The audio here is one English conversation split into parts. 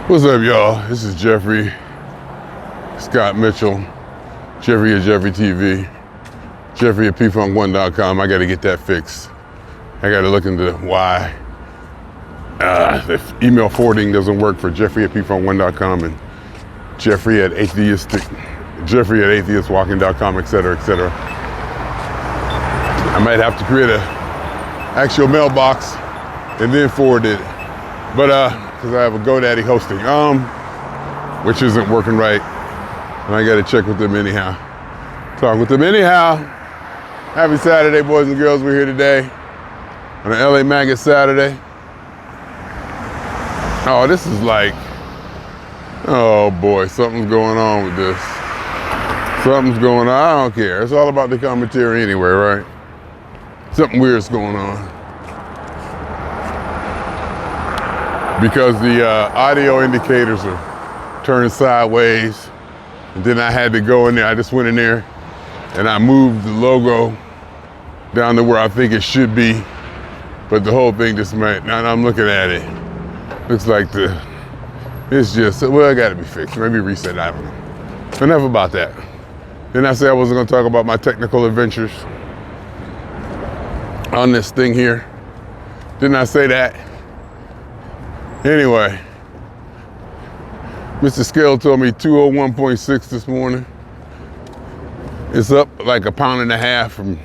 What's up, y'all? This is Jeffrey, Scott Mitchell, Jeffery at Jeffery TV, Jeffrey at pfunk1.com. I got to get that fixed. I got to look into why the email forwarding doesn't work for Jeffrey at pfunk1.com and Jeffrey at atheistwalking.com, etc., etc. I might have to create a actual mailbox and then forward it, but because I have a GoDaddy hosting, which isn't working right, and I got to check with them anyhow. Talk with them anyhow. Happy Saturday, boys and girls. We're here today on an LA Maggot Saturday. Oh, this is like, oh boy, something's going on with this. Something's going on. I don't care. It's all about the commentary anyway, right? Something weird's going on. Because the audio indicators are turned sideways, and then I had to go in there. I just went in there and I moved the logo down to where I think it should be, but the whole thing just might. Now I'm looking at it. Looks like it's just, well, it got to be fixed. Maybe reset. I don't know. Enough about that. Then I said I wasn't going to talk about my technical adventures on this thing here. Didn't I say that? Anyway, Mr. Scale told me 201.6 this morning. It's up like a pound and a half from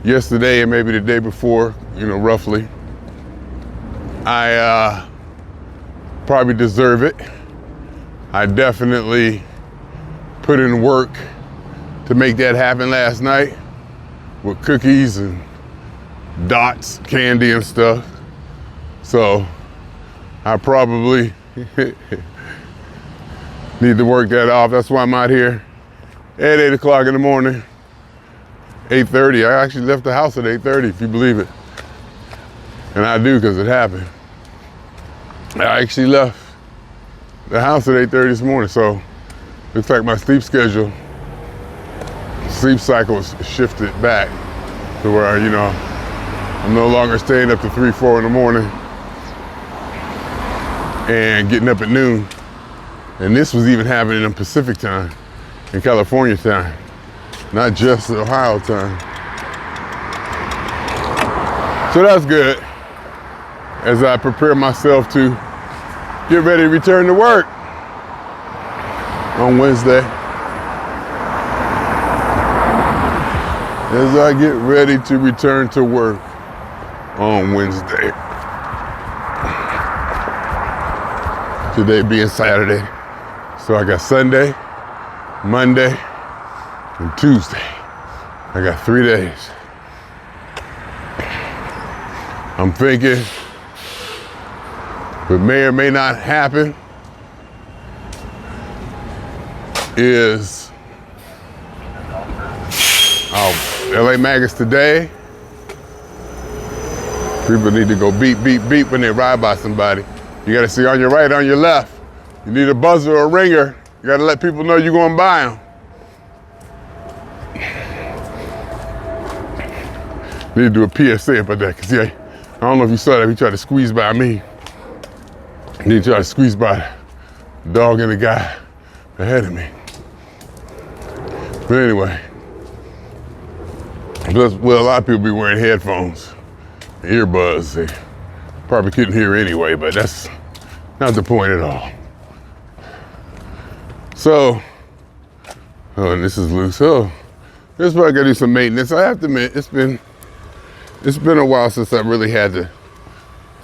yesterday and maybe the day before, roughly. I probably deserve it. I definitely put in work to make that happen last night with cookies and dots, candy and stuff. So I probably need to work that off. That's why I'm out here at 8 o'clock in the morning, 8:30. I actually left the house at 8:30, if you believe it. And I do, because it happened. I actually left the house at 8:30 this morning, so looks like my sleep cycle is shifted back to where, I'm no longer staying up to 3, 4 in the morning and getting up at noon. And this was even happening in Pacific time, in California time, not just Ohio time. So that's good as I prepare myself to get ready to return to work on Wednesday. As I get ready to return to work on Wednesday. Today being Saturday. So I got Sunday, Monday, and Tuesday. I got 3 days. I'm thinking what may or may not happen is LA Maggots today. People need to go beep, beep, beep when they ride by somebody. You gotta see on your right, on your left. You need a buzzer or a ringer. You gotta let people know you're going by them. Need to do a PSA about that, because I don't know if you saw that. He tried to squeeze by me. He tried to squeeze by the dog and the guy ahead of me. But anyway, well, a lot of people be wearing headphones, earbuds. They probably couldn't hear anyway, but that's not the point at all. So, and this is loose. So, this is where I gotta do some maintenance. I have to admit, it's been a while since I really had to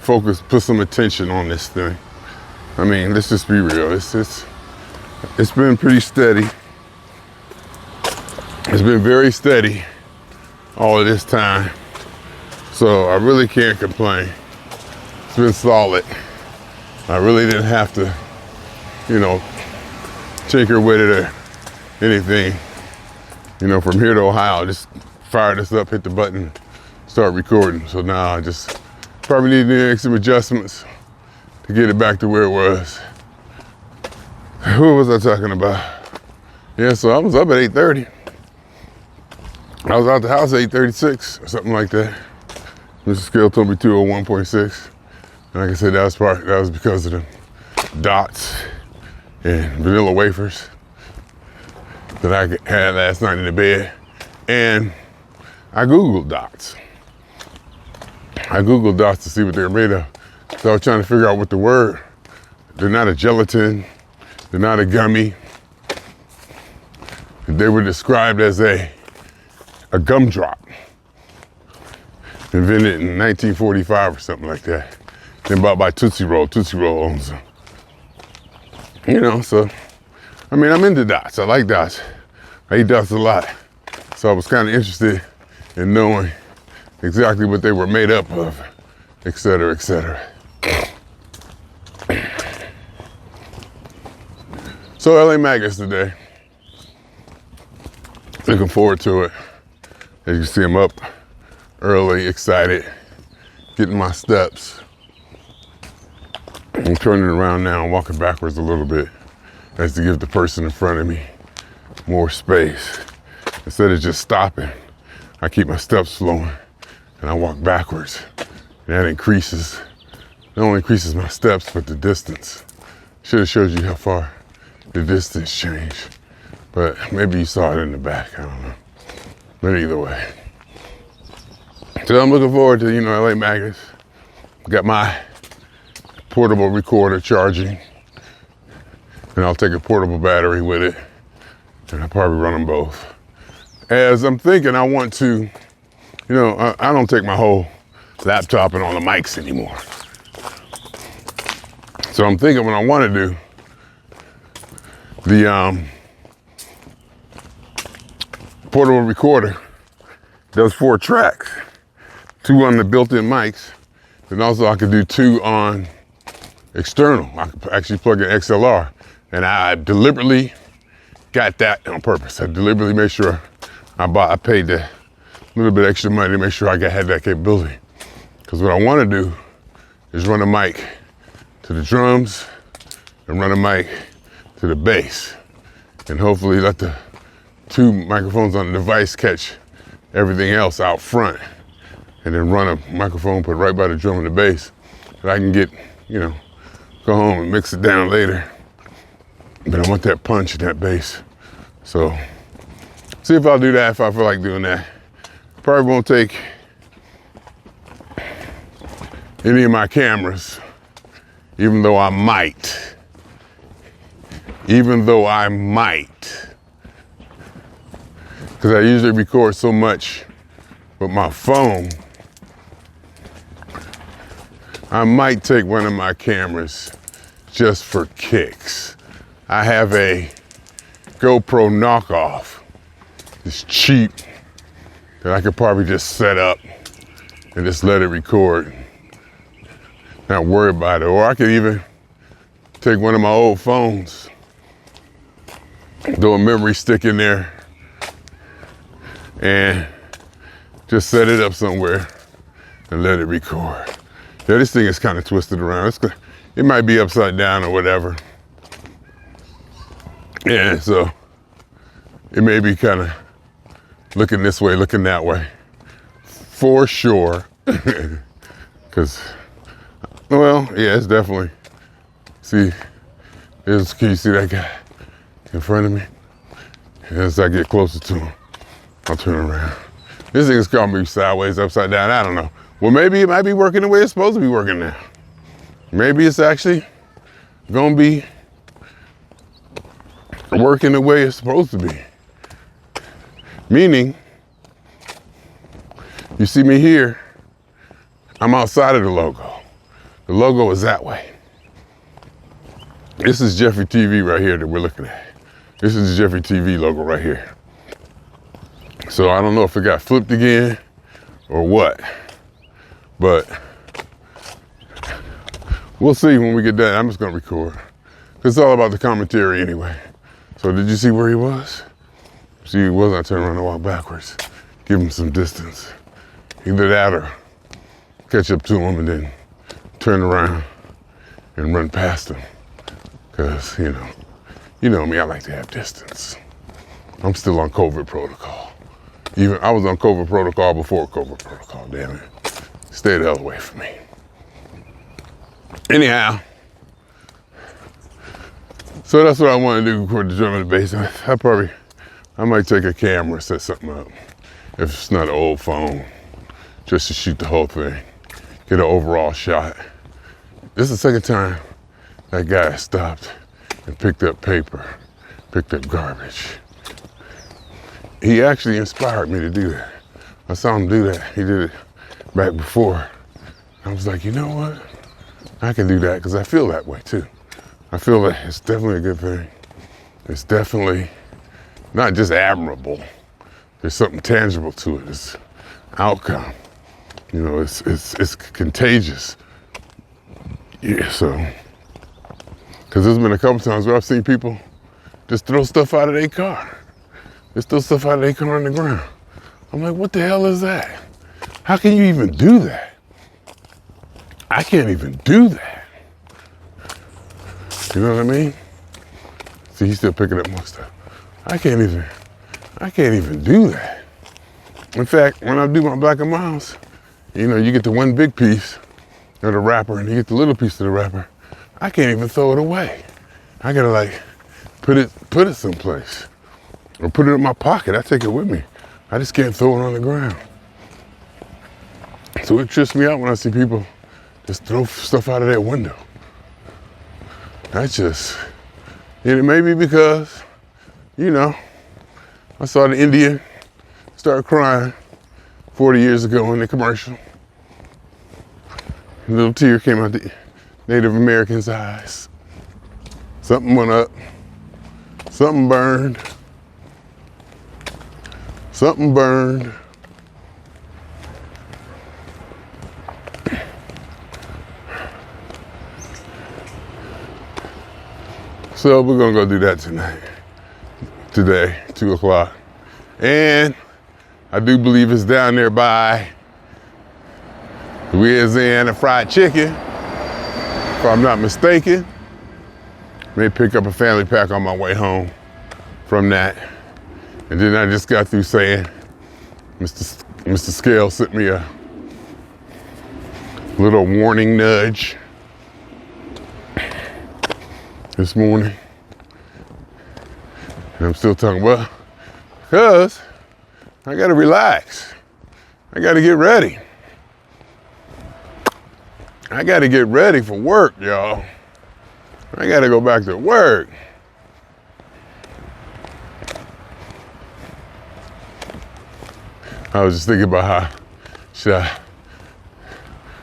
put some attention on this thing. I mean, let's just be real. It's been pretty steady. It's been very steady all of this time. So I really can't complain. It's been solid. I really didn't have to, tinker with it or anything. From here to Ohio, just fire this up, hit the button, start recording. So now I just probably need to make some adjustments to get it back to where it was. Who was I talking about? Yeah, so I was up at 8:30. I was out the house at 8:36 or something like that. Mr. Scale told me 201.6. And like I said, that was because of dots and vanilla wafers that I had last night in the bed. And I Googled dots. I Googled dots to see what they're made of. So I was trying to figure out what the word. They're not a gelatin. They're not a gummy. They were described as a gumdrop. Invented in 1945 or something like that. Then bought by Tootsie Roll. Tootsie Roll owns them. You know, so, I mean, I'm into dots. I like dots. I eat dots a lot. So I was kind of interested in knowing exactly what they were made up of, et cetera, et cetera. So LA Magus today. Looking forward to it. As you see, I'm up early, excited, getting my steps. I'm turning around now and walking backwards a little bit as to give the person in front of me more space. Instead of just stopping, I keep my steps flowing and I walk backwards. And that increases, not only increases my steps, but the distance. Should have showed you how far the distance changed. But maybe you saw it in the back, I don't know. But either way. So I'm looking forward to, LA Magus. Got my portable recorder charging. And I'll take a portable battery with it. And I'll probably run them both. As I'm thinking, I want to, I don't take my whole laptop and all the mics anymore. So I'm thinking what I want to do, the portable recorder does 4 tracks, 2 on the built-in mics, and also I could do 2 on external. I could actually plug in XLR, and I deliberately got that on purpose. I deliberately made sure I paid the little bit extra money to make sure I had that capability. Because what I want to do is run a mic to the drums and run a mic to the bass, and hopefully let the 2 microphones on the device catch everything else out front, and then run a microphone put right by the drum and the bass that I can get, go home and mix it down later. But I want that punch in that bass. So see if I'll do that, if I feel like doing that. Probably won't take any of my cameras, even though I might. Because I usually record so much with my phone, I might take one of my cameras just for kicks. I have a GoPro knockoff. It's cheap that I could probably just set up and just let it record. Not worry about it. Or I could even take one of my old phones, throw a memory stick in there, and just set it up somewhere and let it record. Yeah, this thing is kind of twisted around. It might be upside down or whatever. Yeah, so it may be kind of looking this way, looking that way, for sure. Because, well, yeah, it's definitely, can you see that guy in front of me? As I get closer to him, I'll turn around. This thing is gonna be sideways, upside down, I don't know. Well, maybe it might be working the way it's supposed to be working now. Maybe it's actually gonna be working the way it's supposed to be. Meaning, you see me here, I'm outside of the logo. The logo is that way. This is Jeffery TV right here that we're looking at. This is the Jeffery TV logo right here. So I don't know if it got flipped again or what, but we'll see when we get done. I'm just gonna record. It's all about the commentary anyway. So did you see where he was? See where he was, I turned around and walked backwards. Give him some distance. Either that or catch up to him and then turn around and run past him. Cause you know me, I like to have distance. I'm still on COVID protocol. I was on COVID protocol before COVID protocol, damn it. Stay the hell away from me. Anyhow, So that's what I want to do, record the drum and the bass. I might take a camera, set something up. If it's not an old phone, just to shoot the whole thing. Get an overall shot. This is the second time that guy stopped and picked up paper, picked up garbage. He actually inspired me to do that. I saw him do that. He did it back before. I was like, you know what? I can do that because I feel that way too. I feel that it's definitely a good thing. It's definitely not just admirable. There's something tangible to it. It's outcome. You know, it's contagious. Yeah, so, because there's been a couple times where I've seen people just throw stuff out of their car. Just throw stuff out of their car on the ground. I'm like, what the hell is that? How can you even do that? I can't even do that. You know what I mean? See, he's still picking up more stuff. I can't even do that. In fact, when I do my Black and Miles, you know, you get the one big piece of the wrapper and you get the little piece of the wrapper. I can't even throw it away. I gotta like put it someplace or put it in my pocket. I take it with me. I just can't throw it on the ground. So it trips me out when I see people just throw stuff out of their window. And it may be because, you know, I saw the Indian start crying 40 years ago in the commercial. A little tear came out the Native American's eyes. Something went up. Something burned. Something burned. So we're gonna go do that today, 2 o'clock. And I do believe it's down there by Louisiana Fried Chicken, if I'm not mistaken. May pick up a family pack on my way home from that. And then I just got through saying, Mr. Scale sent me a little warning nudge this morning. And I'm still talking, well, because I gotta relax. I gotta get ready. I gotta get ready for work, y'all. I gotta go back to work. I was just thinking about how should I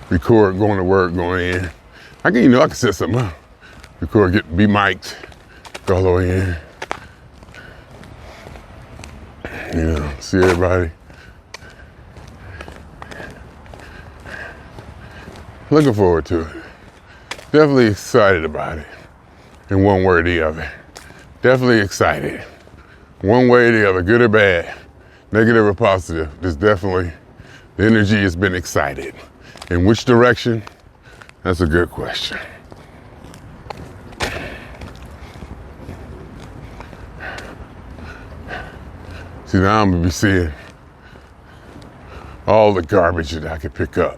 record going to work, going in. I can set something up. Record, be mic'd, go all the way in. You know, see everybody. Looking forward to it. Definitely excited about it. In one word or the other. Definitely excited. One way or the other, good or bad, negative or positive. There's definitely, the energy has been excited. In which direction? That's a good question. See, now I'm gonna be seeing all the garbage that I could pick up.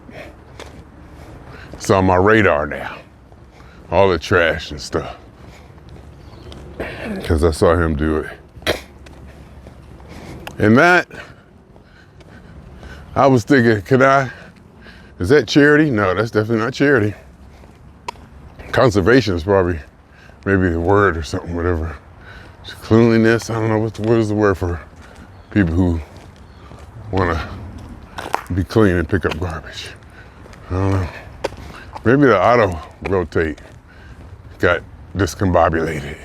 It's on my radar now. All the trash and stuff. Because I saw him do it. And that, I was thinking, is that charity? No, that's definitely not charity. Conservation is probably maybe the word or something, whatever. Cleanliness, I don't know, what is the word for people who want to be clean and pick up garbage. I don't know. Maybe the auto rotate got discombobulated.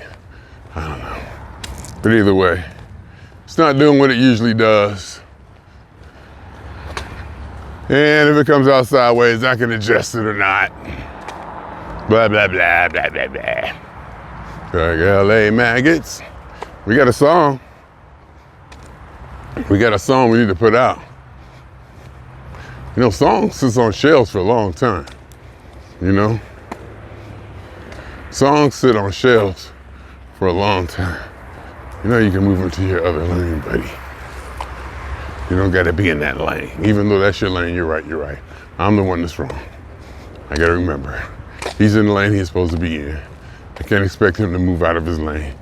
I don't know. But either way, it's not doing what it usually does. And if it comes out sideways, I can adjust it or not. Blah, blah, blah, blah, blah, blah. Like LA maggots. We got a song. We got a song we need to put out. You know, songs sits on shelves for a long time. You know? Songs sit on shelves for a long time. You know, you can move into your other lane, buddy. You don't gotta be in that lane. Even though that's your lane, you're right. I'm the one that's wrong. I gotta remember. He's in the lane he's supposed to be in. I can't expect him to move out of his lane.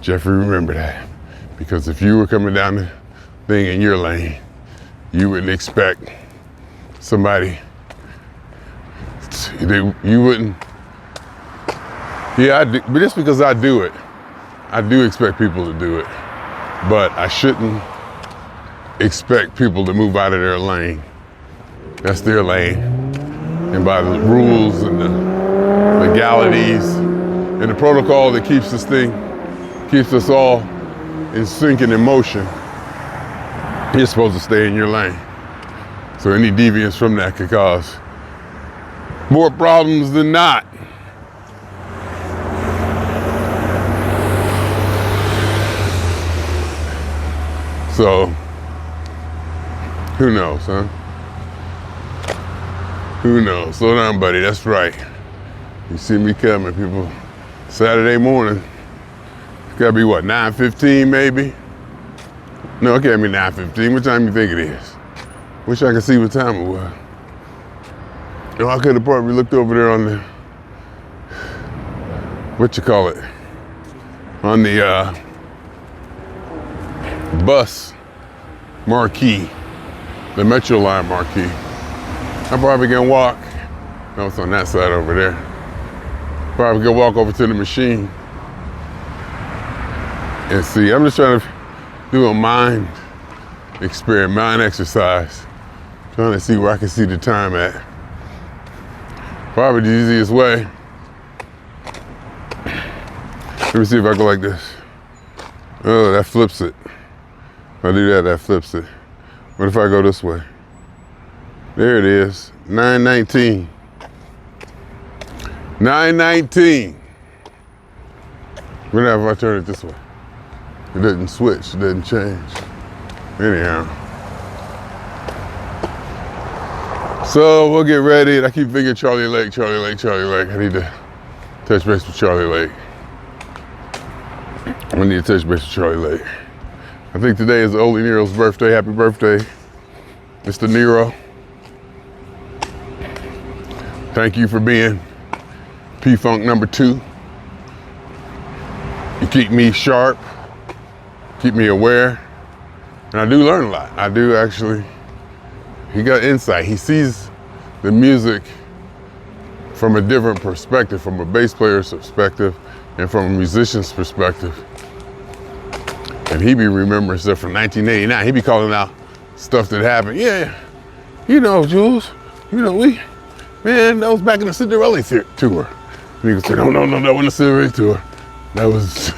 Jeffrey, remember that. Because if you were coming down the thing in your lane, you wouldn't expect somebody, you wouldn't, yeah, I do, but just because I do it, I do expect people to do it. But I shouldn't expect people to move out of their lane. That's their lane. And by the rules and the legalities and the protocol that keeps keeps us all in sync and in motion, you're supposed to stay in your lane. So any deviance from that could cause more problems than not. So, who knows, huh? Who knows? Slow down, buddy, that's right. You see me coming, people. Saturday morning, it's gotta be what, 9:15 maybe? No, it can't be 9:15. What time you think it is? Wish I could see what time it was. Oh, I could have probably looked over there on the, what you call it? On the bus marquee, the Metro line marquee. I'm probably gonna walk, no, it's on that side over there. Probably gonna walk over to the machine and see. I'm just trying to do a mind experiment, mind exercise. Trying to see where I can see the time at. Probably the easiest way. Let me see if I go like this. Oh, that flips it. If I do that, that flips it. What if I go this way? There it is, 9:19. 9:19. What if I turn it this way? It doesn't switch, it doesn't change. Anyhow. So we'll get ready. And I keep thinking Charlie Lake, Charlie Lake, Charlie Lake. I need to touch base with Charlie Lake. I need to touch base with Charlie Lake. I think today is Ole Nero's birthday. Happy birthday, Mr. Nero. Thank you for being P-Funk number 2. You keep me sharp, keep me aware, and I do learn a lot. I do actually, he got insight. He sees the music from a different perspective, from a bass player's perspective and from a musician's perspective. And he be remembering stuff from 1989. He be calling out stuff that happened. Yeah, you know, Jules, you know, man, that was back in the Cinderella tour. And he would say, no, that wasn't the Cinderella tour. That was,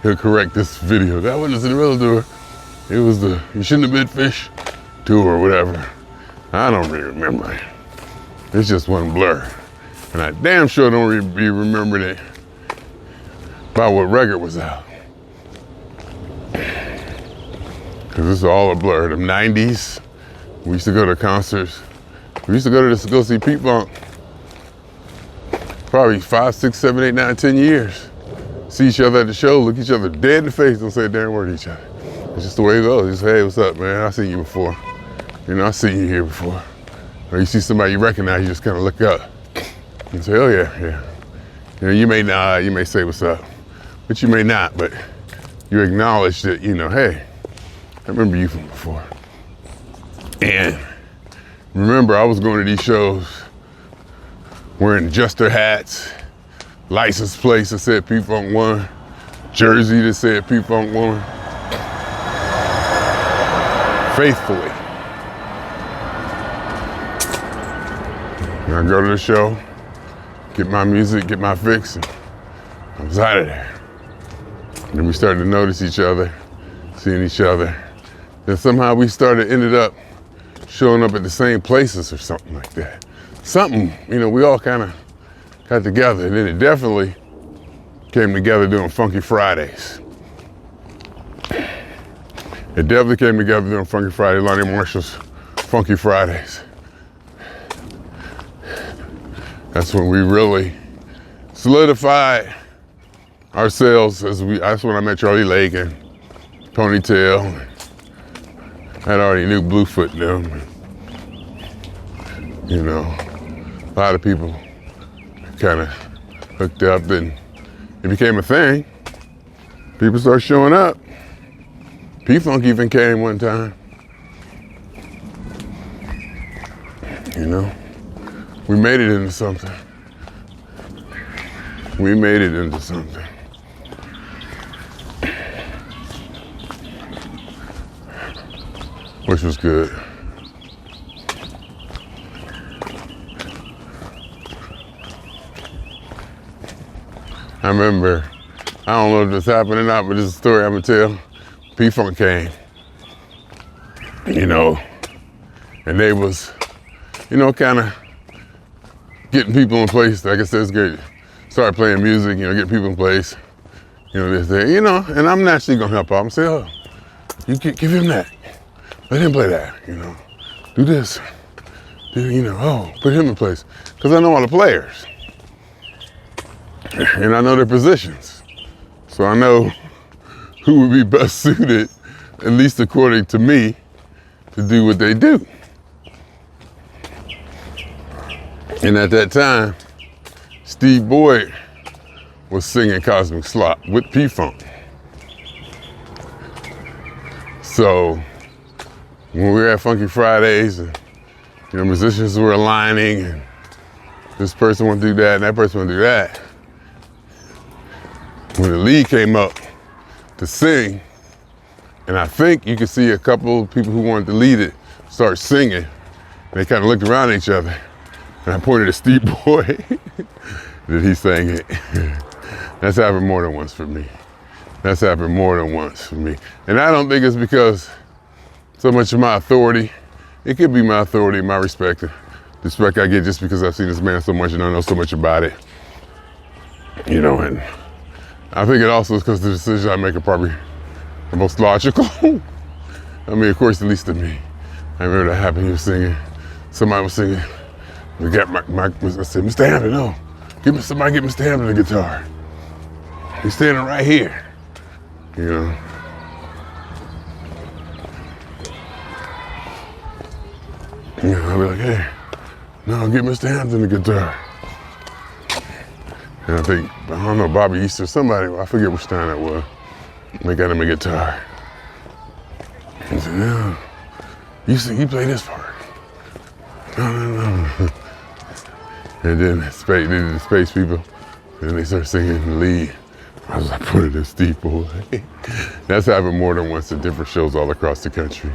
he'll correct this video. That wasn't the Cinderella tour. It was the You Shouldn't Have Been Fish tour or whatever. I don't really remember. It's just one blur. And I damn sure don't be remembering it by what record was out. Cause it's all a blur. Them 90s, we used to go to concerts. We used to go see Pete Funk. Probably 5, 6, 7, 8, 9, 10 years. See each other at the show, look each other dead in the face, don't say a damn word to each other. It's just the way it goes. Just, hey, what's up, man? I've seen you before. You know, I've seen you here before. Or you see somebody you recognize, you just kind of look up and say, oh yeah. You know, you may say what's up, but you may not, but you acknowledge that, you know, hey, I remember you from before. And remember, I was going to these shows wearing Jester hats, license plates that said P-Funk 1, jersey that said P-Funk 1. Faithfully. And I go to the show, get my music, get my fix, and I was out of there. And then we started to notice each other, seeing each other. Then somehow we ended up showing up at the same places or something like that. Something, you know, we all kind of got together, and then it definitely came together doing Funky Fridays. It definitely came together doing Funky Friday, Lonnie Marshall's Funky Fridays. That's when we really solidified ourselves that's when I met Charlie Lake and Ponytail. I had already knew Bluefoot them. You know, a lot of people kind of hooked up, and it became a thing. People started showing up. P-Funk even came one time. You know, we made it into something. We made it into something. Which was good. I remember, I don't know if this happened or not, but this is a story I'm gonna tell. P-Funk came, you know, and they was, you know, kind of getting people in place. Like I said, it's good. Started playing music, you know, get people in place. You know, this, that, you know, and I'm naturally gonna help out. I'm saying, oh, you give him that. Let him play that, you know. Do this. Do, you know, oh, put him in place. Because I know all the players. And I know their positions. So I know who would be best suited, at least according to me, to do what they do. And at that time, Steve Boyd was singing Cosmic Slop with P-Funk. So when we were at Funky Fridays, and you know, musicians were aligning, and this person wanted to do that, and that person wanted to do that. When the lead came up to sing, and I think you could see a couple of people who wanted to lead it start singing. They kind of looked around at each other, and I pointed at Steve Boyd that he sang it. That's happened more than once for me. That's happened more than once for me. And I don't think it's because so much of my authority. It could be my authority, my respect, the respect I get just because I've seen this man so much and I know so much about it. You know, and I think it also is because the decisions I make are probably the most logical. I mean, of course, at least to me. I remember that happened, he was singing. Somebody was singing. We got I said, Mr. Hampton, no. Somebody get Mr. Hampton the guitar. He's standing right here. You know. You know, I'll be like, hey, no, get Mr. Hampton the guitar. And I think, I don't know, Bobby Easter, somebody, I forget which time that was, they got him a guitar. He said, no, you play this part. No. And then the space people, and they start singing the lead. I was like, put it in Steve Boyd. That's happened more than once at different shows all across the country,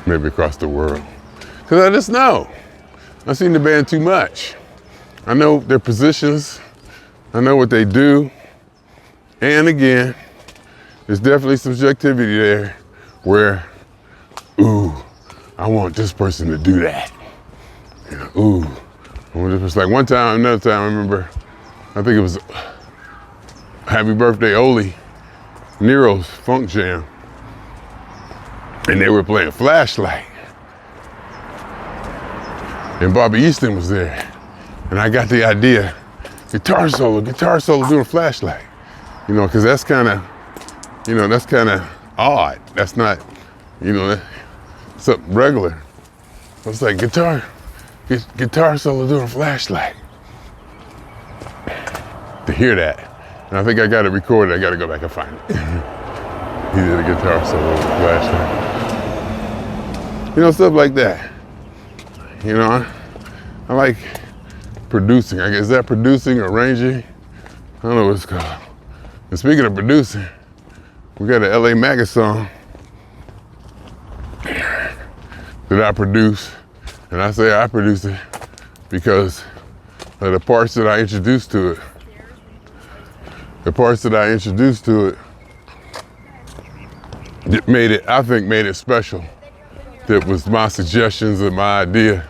maybe across the world. Because I just know. I've seen the band too much. I know their positions. I know what they do. And again, there's definitely subjectivity there where, ooh, I want this person to do that. You know, ooh, I want this person. Like one time, another time, I remember, I think it was Happy Birthday Oli, Nero's Funk Jam. And they were playing Flashlight. And Bobby Easton was there. And I got the idea, guitar solo doing Flashlight. You know, because that's kind of, you know, that's kind of odd. That's not, you know, something regular. I was like, guitar solo doing Flashlight. To hear that. And I think I got it recorded. I got to go back and find it. He did a guitar solo with Flashlight. You know, stuff like that. You know, I like producing. I guess, is that producing, arranging? I don't know what it's called. And speaking of producing, we got an LA Maggot song that I produce. And I say I produce it because of the parts that I introduced to it. The parts that I introduced to it, I think made it special. That was my suggestions and my idea.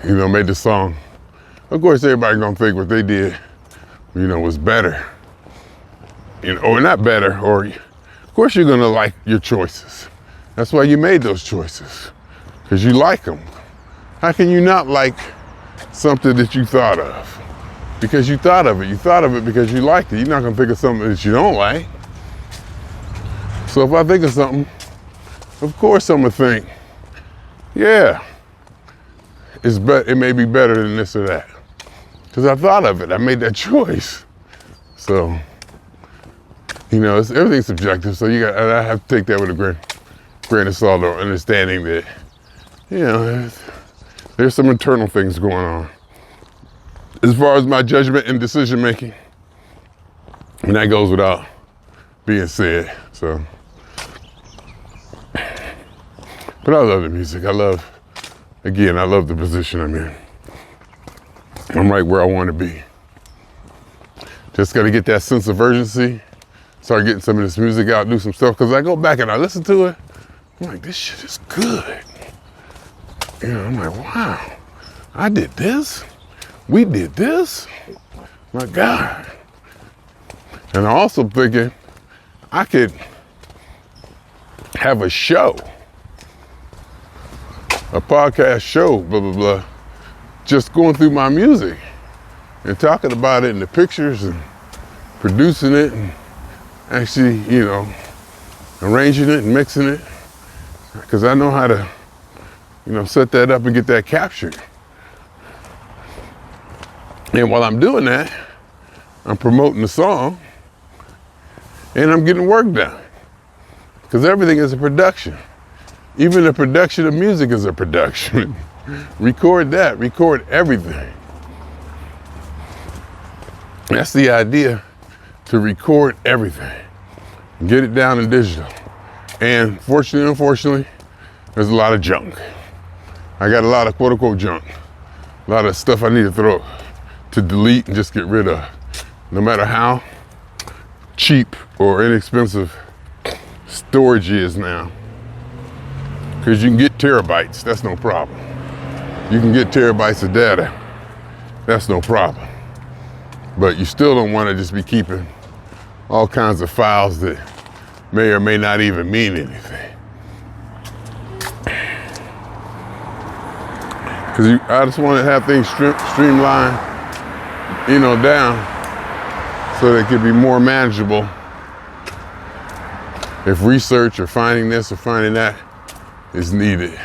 You know, made the song. Of course, everybody gonna think what they did, you know, was better. You know, or not better, or of course you're gonna like your choices. That's why you made those choices, because you like them. How can you not like something that you thought of? Because you thought of it. You thought of it because you liked it. You're not gonna think of something that you don't like. So if I think of something, of course I'm gonna think, yeah, it may be better than this or that. Because I thought of it, I made that choice. So, you know, everything's subjective. So I have to take that with a grain of salt, or understanding that, you know, there's some internal things going on. As far as my judgment and decision making, and that goes without being said. So, but I love the music. I love the position I'm in. I'm right where I want to be. Just got to get that sense of urgency, start getting some of this music out, do some stuff. Because I go back and I listen to it, I'm like, this shit is good. You know, I'm like, wow, I did this. We did this. My God. And I'm also thinking I could have a show, a podcast show, blah, blah, blah, just going through my music and talking about it and the pictures and producing it and actually, you know, arranging it and mixing it. Because I know how to, you know, set that up and get that captured. And while I'm doing that, I'm promoting the song and I'm getting work done. Because everything is a production. Even the production of music is a production. Record that, record everything. That's the idea, to record everything. Get it down in digital. And fortunately, unfortunately, there's a lot of junk. I got a lot of quote unquote junk. A lot of stuff I need to throw, to delete and just get rid of. No matter how cheap or inexpensive storage is now. Because you can get terabytes, that's no problem. You can get terabytes of data, that's no problem. But you still don't want to just be keeping all kinds of files that may or may not even mean anything. Because I just want to have things streamlined, you know, down so they can be more manageable if research or finding this or finding that is needed.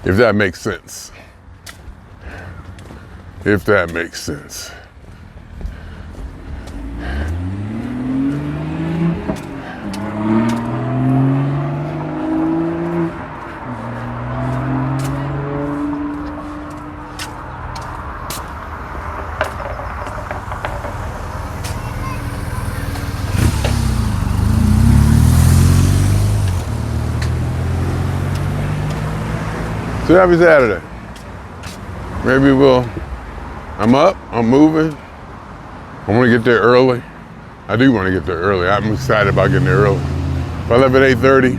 If that makes sense. If that makes sense. So happy Saturday. Maybe I'm up, I'm moving. I want to get there early. I do want to get there early. I'm excited about getting there early. If I left at 8:30,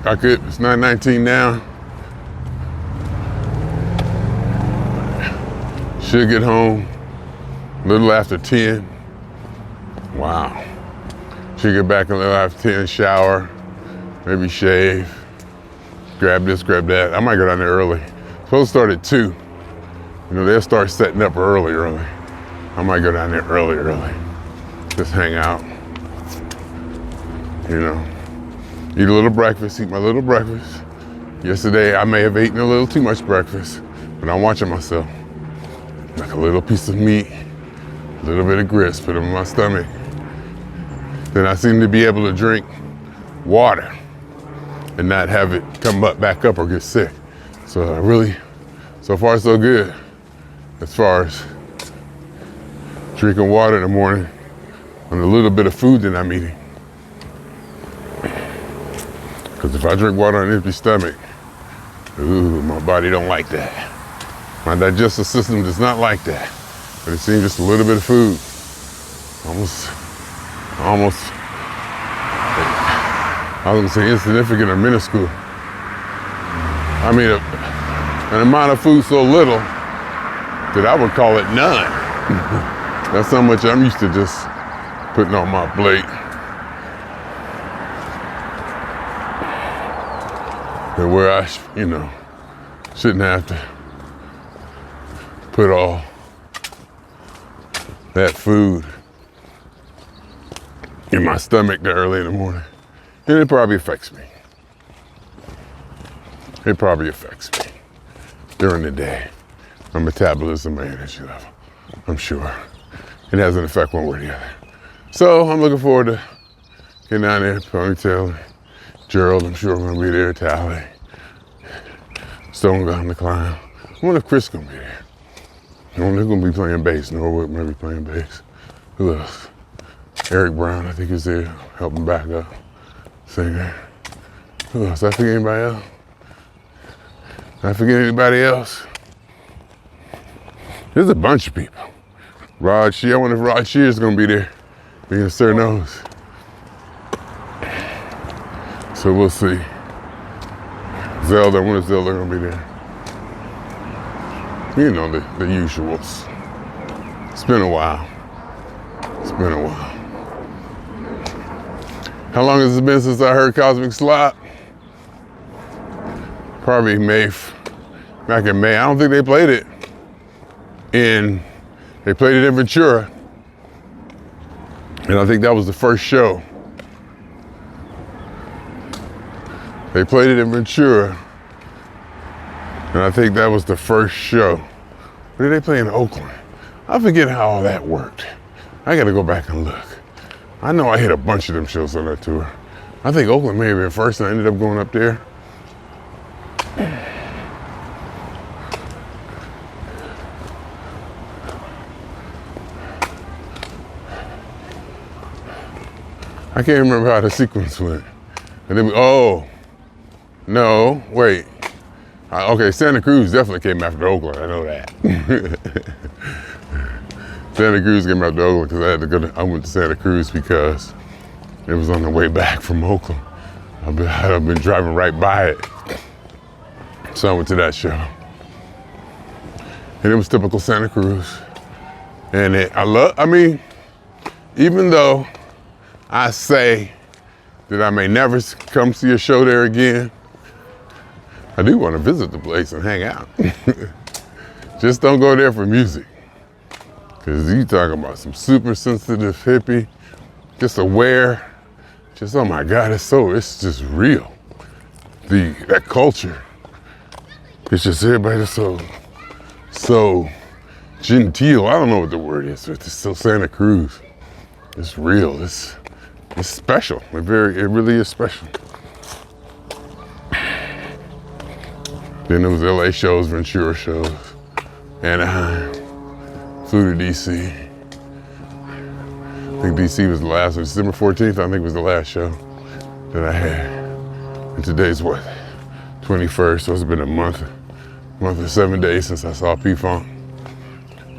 I could, it's 9:19 now. Should get home a little after 10. Wow. Should get back a little after 10, shower, maybe shave, grab this, grab that. I might go down there early. Supposed to start at 2. You know, they'll start setting up early. I might go down there early. Just hang out. You know, eat a little breakfast, eat my little breakfast. Yesterday, I may have eaten a little too much breakfast, but I'm watching myself. Like a little piece of meat, a little bit of grits, put them in my stomach. Then I seem to be able to drink water and not have it come back up or get sick. So I really, so far so good as far as drinking water in the morning on a little bit of food that I'm eating. Because if I drink water on an empty stomach, ooh, my body don't like that. My digestive system does not like that. But it seems just a little bit of food, almost, I was gonna say insignificant or minuscule. I mean, an amount of food so little that I would call it none. That's how much I'm used to just putting on my plate. And where I, shouldn't have to put all that food in my stomach that early in the morning. And it probably affects me. it probably affects me during the day. My metabolism, my energy level, I'm sure. It has an effect one way or the other. So I'm looking forward to getting down there, Ponytail, Gerald, I'm sure we're gonna be there, Tally, Stone Down the Climb. I wonder if Chris gonna be there. I wonder if he's gonna be playing bass. Norwood might be playing bass. Who else? Eric Brown, I think, is there helping back up, singer. Who else? Did I forget anybody else? Did I forget anybody else? There's a bunch of people. Rod Shear, I wonder if Rod Shear is gonna be there, being Sir Nose. So we'll see. Zelda, when is Zelda gonna be there? You know, the usuals. It's been a while. It's been a while. How long has it been since I heard Cosmic Slop? Probably back in May. I don't think they played it they played it in Ventura. And I think that was the first show. They played it in Ventura. And I think that was the first show. Where did they play in Oakland? I forget how all that worked. I gotta go back and look. I know I hit a bunch of them shows on that tour. I think Oakland may have been first and I ended up going up there. I can't remember how the sequence went. And then okay, Santa Cruz definitely came after Oakland, I know that. Santa Cruz came after Oakland because I went to Santa Cruz because it was on the way back from Oakland. I've been driving right by it. So I went to that show. And it was typical Santa Cruz. And even though I say that I may never come see a show there again, I do want to visit the place and hang out. Just don't go there for music. Because you talking about some super sensitive hippie, just aware, oh my God, it's just real. That culture, it's just everybody just so genteel. I don't know what the word is, but it's so Santa Cruz. It's real, it's special. It really is special. Then there was LA shows, Ventura shows, Anaheim, flew to DC. I think DC was the last one. December 14th, I think was the last show that I had. And today's what? 21st, so it's been a month or 7 days since I saw P-Funk.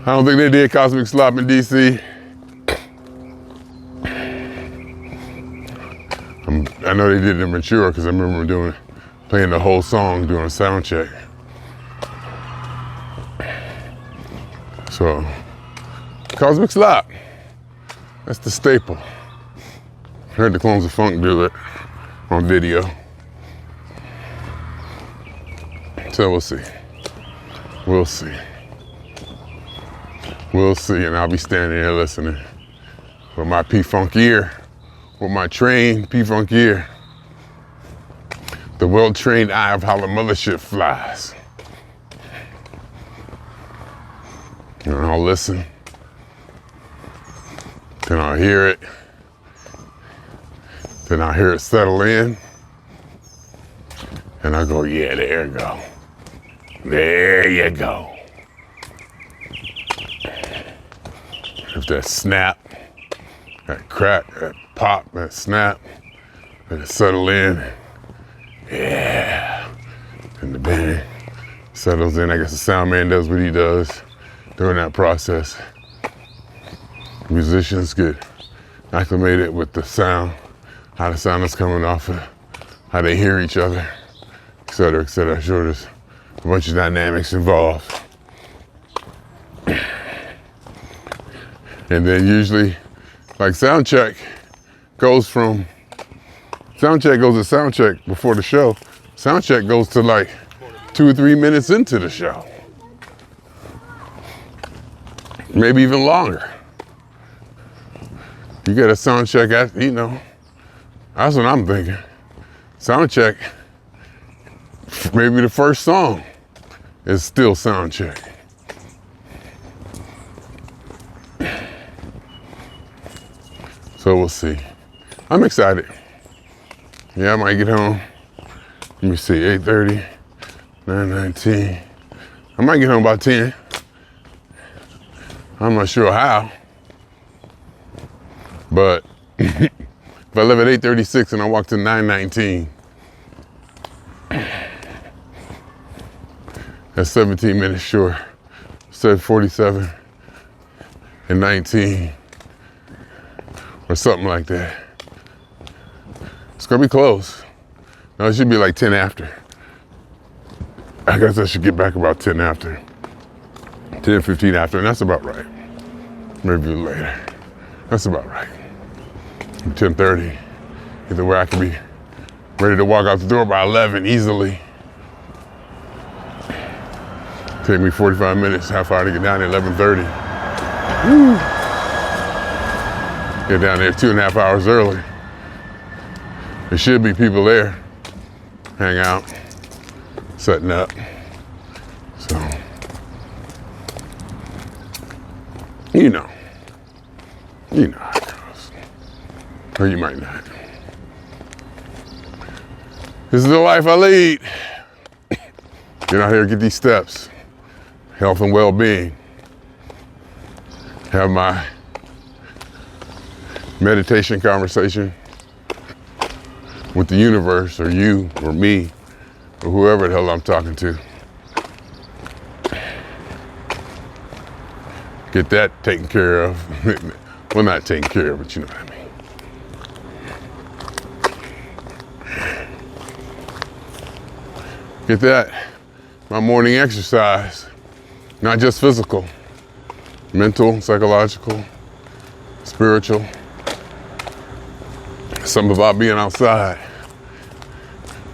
I don't think they did Cosmic Slop in DC. I know they did it in Ventura because I remember playing the whole song during a sound check. So, Cosmic Slop, that's the staple. Heard the Clones of Funk do it on video. So we'll see. We'll see. We'll see, and I'll be standing there listening with my P-Funk ear, with my trained P-Funk ear. The well-trained eye of how the mothership flies. And I'll listen. Then I'll hear it. Then I'll hear it settle in. And I go, yeah, there you go. There you go. If that snap, that crack, that pop, that snap, let it settle in. Yeah. And the band settles in. I guess the sound man does what he does during that process. Musicians get acclimated with the sound, how the sound is coming off of, how they hear each other, et cetera, et cetera. I'm sure there's a bunch of dynamics involved. And then usually, like sound check goes to sound check before the show. Sound check goes to like 2 or 3 minutes into the show. Maybe even longer. You get a sound check that's what I'm thinking. Sound check maybe the first song is still sound check. So we'll see. I'm excited. Yeah, I might get home. Let me see, 8:30, 9:19. I might get home by 10. I'm not sure how. But if I live at 8:36 and I walk to 9:19, that's 17 minutes short. Said 47 and 19 or something like that. It's gonna be close. No, it should be like 10 after. I guess I should get back about 10 after. 10, 15 after, and that's about right. Review later. That's about right. 10:30. Either way, I can be ready to walk out the door by 11 easily. Take me 45 minutes, half hour to get down there, 11:30. Woo. Get down there 2.5 hours early. There should be people there. Hang out, setting up. So, you know how it goes. Or you might not. This is the life I lead. Get out here, get these steps. Health and well-being. Have my meditation conversation with the universe, or you, or me, or whoever the hell I'm talking to. Get that taken care of. Well, not taken care of, but you know what I mean. Get that, my morning exercise, not just physical, mental, psychological, spiritual. Something about being outside,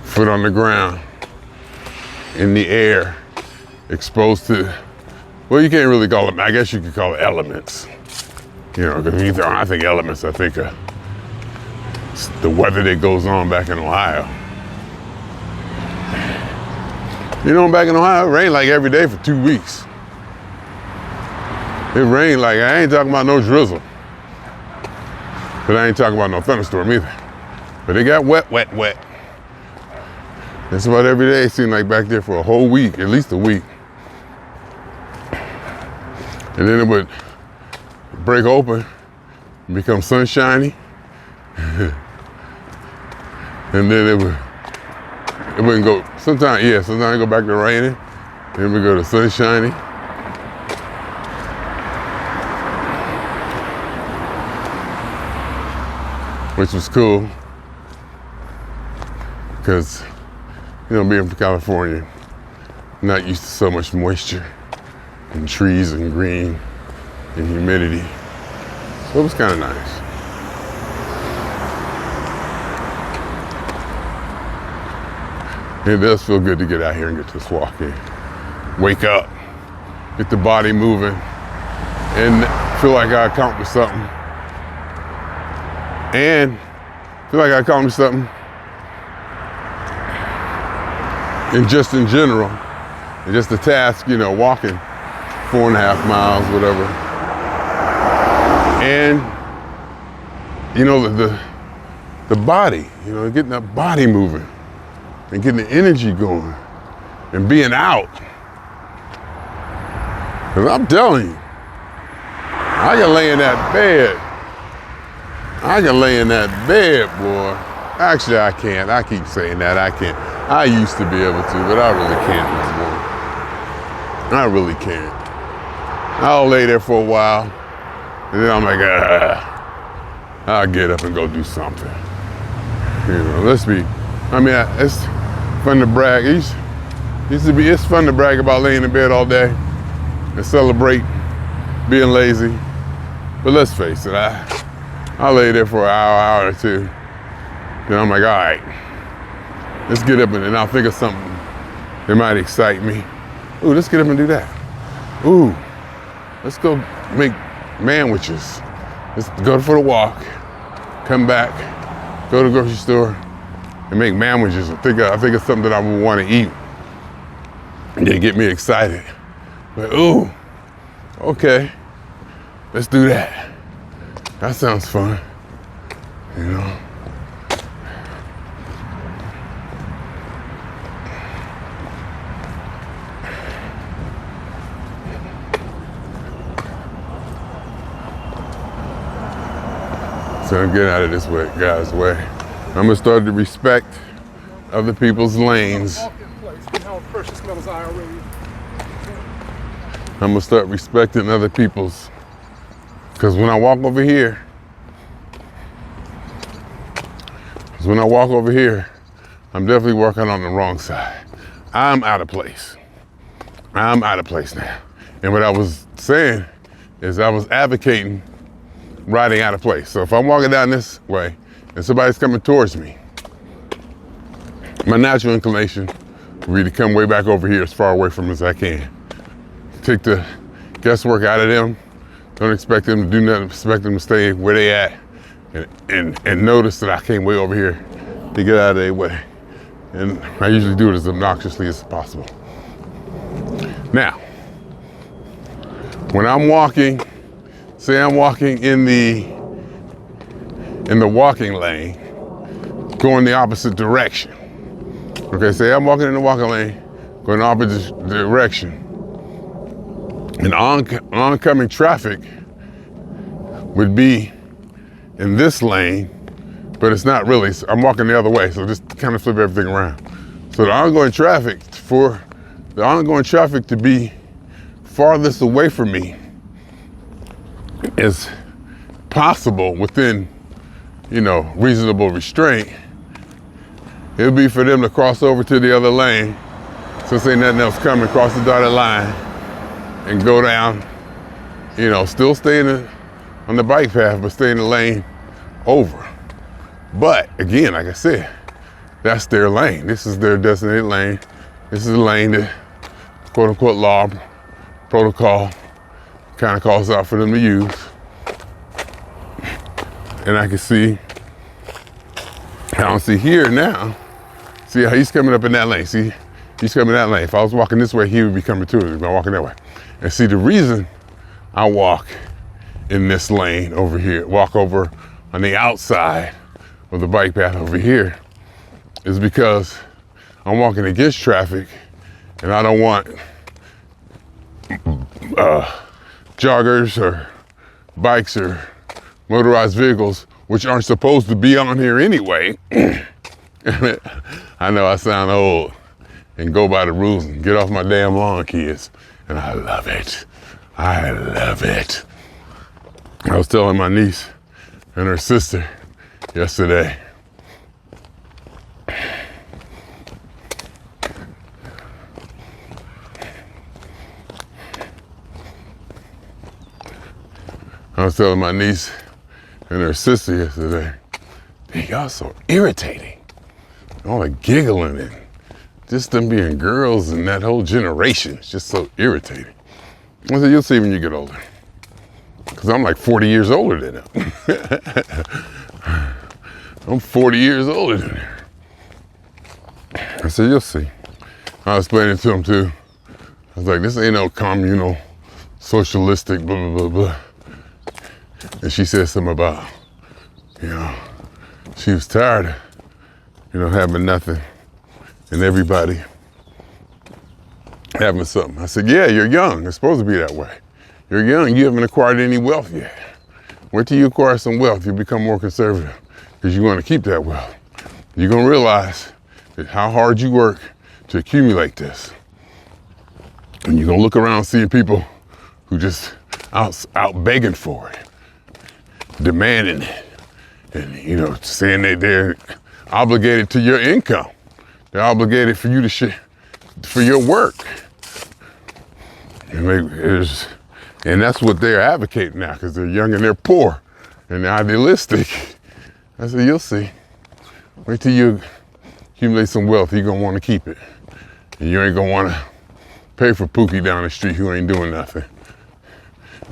foot on the ground, in the air, exposed to, well, you can't really call them, I guess you could call it elements. You know, because when I think elements, I think of the weather that goes on back in Ohio. You know, back in Ohio, it rained like every day for 2 weeks. It rained like, I ain't talking about no drizzle. But I ain't talking about no thunderstorm either. But it got wet. That's about every day. It seemed like back there for a whole week, at least a week. And then it would break open and become sunshiny. And then it wouldn't go, sometimes it go back to raining. Then we go to sunshiny. Which was cool, because, you know, being from California, not used to so much moisture and trees and green and humidity. So it was kind of nice. It does feel good to get out here and get this walk in. Wake up, get the body moving, and feel like I accomplished something. And feel like I accomplished something. And just in general, and just the task, you know, walking 4.5 miles, whatever. And, you know, the body, you know, getting that body moving and getting the energy going and being out. Because I'm telling you, I can lay in that bed. Boy. Actually, I can't. I keep saying that. I can't. I used to be able to, but I really can't no more. I really can't. I'll lay there for a while, and then I'm like, I'll get up and go do something. You know, it's fun to brag. It's fun to brag about laying in bed all day and celebrate being lazy. But let's face it, I lay there for an hour or two. Then I'm like, all right, let's get up and I'll think of something that might excite me. Ooh, let's get up and do that. Ooh, let's go make manwiches. Let's go for the walk, come back, go to the grocery store, and make sandwiches. I think it's something that I would want to eat. They get me excited. But ooh, okay, let's do that. That sounds fun, you know. So I'm getting out of this way, guy's way. I'm gonna start to respect other people's lanes. I'm gonna start respecting other people's, because when I walk over here, I'm definitely walking on the wrong side. I'm out of place. I'm out of place now. And what I was saying is I was advocating riding out of place. So if I'm walking down this way and somebody's coming towards me, my natural inclination would be to come way back over here as far away from as I can. Take the guesswork out of them. Don't expect them to do nothing, expect them to stay where they at, and notice that I came way over here to get out of their way. And I usually do it as obnoxiously as possible. Now, when I'm walking, say I'm walking in the walking lane, going the opposite direction. Okay, say I'm walking in the walking lane, going the opposite direction. And oncoming traffic would be in this lane, but it's not really. So I'm walking the other way, so just kind of flip everything around. So the ongoing traffic to be farthest away from me is possible within, reasonable restraint. It would be for them to cross over to the other lane, since ain't nothing else coming, cross the dotted line and go down, still stay on the bike path, but stay in the lane over. But again, like I said, that's their lane. This is their designated lane. This is the lane that, quote unquote, law, protocol kind of calls out for them to use. And I can see, I don't see here now, see how he's coming up in that lane. See, he's coming that lane. If I was walking this way, he would be coming to it if I'm walking that way. And see, the reason I walk in this lane over here, walk over on the outside of the bike path over here, is because I'm walking against traffic and I don't want joggers or bikes or motorized vehicles, which aren't supposed to be on here anyway. I know I sound old and go by the rules and get off my damn lawn, kids. And I love it. I love it. I was telling my niece and her sister yesterday, "Hey, y'all so irritating. All the giggling and just them being girls and that whole generation is just so irritating." I said, "You'll see when you get older." Because I'm like 40 years older than them. I'm 40 years older than her. I said, "You'll see." I was explaining to him too. I was like, "This ain't no communal, socialistic, blah, blah, blah, blah." And she said something about, she was tired of, having nothing and everybody having something. I said, "Yeah, you're young. It's supposed to be that way. You're young. You haven't acquired any wealth yet. Wait till you acquire some wealth, you become more conservative because you want to keep that wealth. You're going to realize that how hard you work to accumulate this. And you're going to look around seeing people who just out begging for it, demanding it, and, saying that they're obligated to your income. They're obligated for you to for your work. And that's what they're advocating now, because they're young and they're poor and they're idealistic." I said, "You'll see. Wait till you accumulate some wealth, you're gonna want to keep it. And you ain't gonna want to pay for Pookie down the street who ain't doing nothing.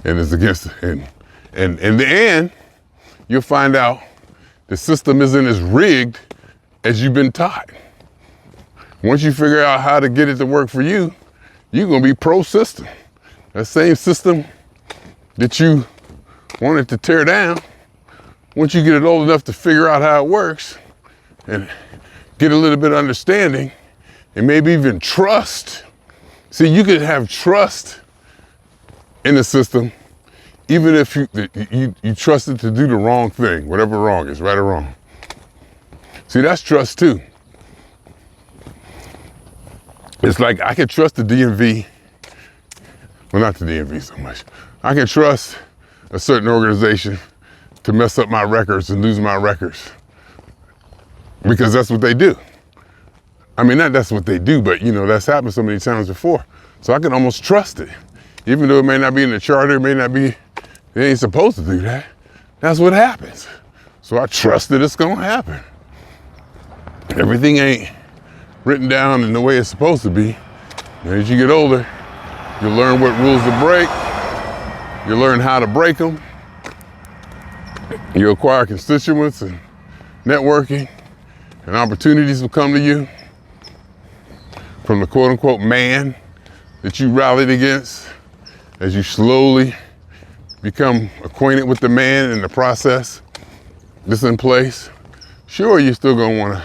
And it's against it. And in the end, you'll find out the system isn't as rigged as you've been taught. Once you figure out how to get it to work for you, you're gonna be pro system. That same system that you wanted to tear down, once you get it old enough to figure out how it works and get a little bit of understanding and maybe even trust. See, you could have trust in the system even if you trust it to do the wrong thing, whatever wrong is, right or wrong. See, that's trust too. It's like I can trust the DMV, well, not the DMV so much. I can trust a certain organization to mess up my records and lose my records because that's what they do. I mean, not that's what they do, but that's happened so many times before. So I can almost trust it. Even though it may not be in the charter, it may not be, they ain't supposed to do that. That's what happens. So I trust that it's gonna happen. Everything ain't written down in the way it's supposed to be. And as you get older, you learn what rules to break. You learn how to break them. You acquire constituents and networking, and opportunities will come to you from the quote unquote man that you rallied against as you slowly become acquainted with the man in the process that's in place. Sure, you're still gonna wanna,